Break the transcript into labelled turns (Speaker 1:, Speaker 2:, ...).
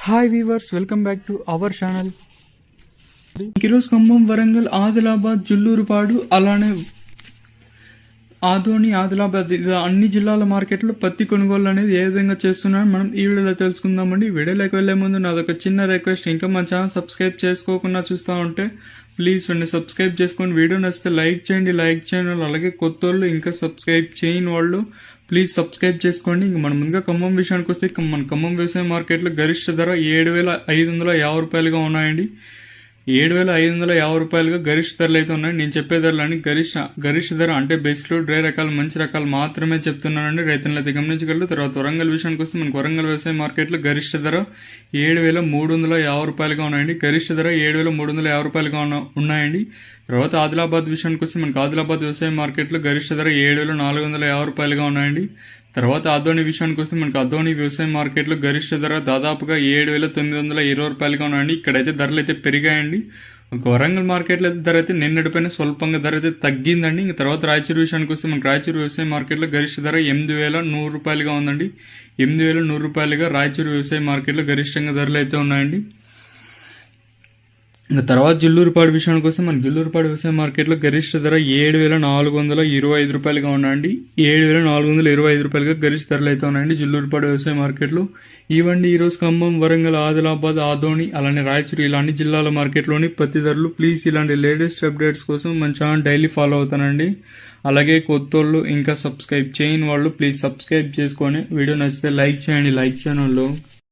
Speaker 1: Hi weavers, welcome back to our channel. ఈరోజు ఖమ్మం, వరంగల్, ఆదిలాబాద్, జుల్లూరుపాడు, అలానే ఆదోని, ఆదిలాబాద్ ఇలా అన్ని జిల్లాల మార్కెట్లో పత్తి కొనుగోలు అనేది ఏ విధంగా చేస్తున్నారో మనం ఈ వీడియోలో తెలుసుకుందామండి. వీడియోలోకి వెళ్లే ముందు నాదొక చిన్న రిక్వెస్ట్, ఇంకా మా ఛానల్ సబ్స్క్రైబ్ చేసుకోకుండా చూస్తూ ఉంటే ప్లీజ్ వెంటనే సబ్స్క్రైబ్ చేసుకొని, వీడియో నచ్చితే లైక్ చేయండి. అలాగే కొత్త వాళ్ళు ఇంకా సబ్స్క్రైబ్ చేయని వాళ్ళు ప్లీజ్ సబ్స్క్రైబ్ చేసుకోండి. ఇంక మనం ముందుగా ఖమ్మం విషయానికి వస్తే, మన ఖమ్మం వ్యవసాయ మార్కెట్లో గరిష్ట ధర 7,550 రూపాయలుగా ఉన్నాయండి. 7,550 రూపాయలుగా గరిష్ట ధరలు అయితే ఉన్నాయి. నేను చెప్పే ధరలని గరిష్ట ధర అంటే బెస్ట్ డ్రై రకాలు, మంచి రకాలు మాత్రమే చెప్తున్నానండి. రైతులను అయితే గమనించగలరు. తర్వాత వరంగల్ విషయానికి వస్తే, మనకు వరంగల్ వ్యవసాయ మార్కెట్లో గరిష్ట ధర 7,350 రూపాయలుగా ఉన్నాయండి. గరిష్ట ధర 7,350 రూపాయలుగా ఉన్నాయండి. తర్వాత ఆదిలాబాద్ విషయానికి వస్తే, మనకు ఆదిలాబాద్ వ్యవసాయ మార్కెట్లో గరిష్ట ధర 7,450 రూపాయలుగా ఉన్నాయండి. తర్వాత ఆదోని విషయానికి వస్తే, మనకు ఆదోని వ్యవసాయ మార్కెట్లో గరిష్ట ధర దాదాపుగా 7,920 రూపాయలుగా ఉన్నాయండి. ఇక్కడైతే ధరలు అయితే పెరిగాయండి. వరంగల్ మార్కెట్లో అయితే ధర అయితే నిన్నటిపైన స్వల్పంగా ధర అయితే తగ్గిందండి. ఇంకా తర్వాత రాయచూరు విషయానికి వస్తే, మనకు రాయచూరు వ్యవసాయ మార్కెట్లో గరిష్ట ధర 8,100 రూపాయలుగా ఉందండి. 8,100 రూపాయలుగా రాయచూరు వ్యవసాయ మార్కెట్లో గరిష్టంగా ధరలు అయితే ఉన్నాయండి. ఇంకా తర్వాత జుల్లూరుపాడు విషయానికి వస్తే, మన జుల్లూరుపాడు వ్యవసాయ మార్కెట్లో గరిష్ట ధర 7,425 రూపాయలుగా ఉన్నాయండి. 7,425 రూపాయలుగా గరిష్ట ధరలు అయితే ఉన్నాయండి జుల్లూరుపాడు వ్యవసాయ మార్కెట్లో. ఇవ్వండి ఈరోజు ఖమ్మం, వరంగల్, ఆదిలాబాద్, ఆదోని, అలానే రాయచూరు ఇలా అన్ని జిల్లాల మార్కెట్లోని పత్తి ధరలు. ప్లీజ్ ఇలాంటి లేటెస్ట్ అప్డేట్స్ కోసం మన ఛానల్ డైలీ ఫాలో అవుతానండి. అలాగే కొత్త వాళ్ళు ఇంకా సబ్స్క్రైబ్ చేయని వాళ్ళు ప్లీజ్ సబ్స్క్రైబ్ చేసుకొని, వీడియో నచ్చితే లైక్ చేయండి. లైక్ చేయని వాళ్ళు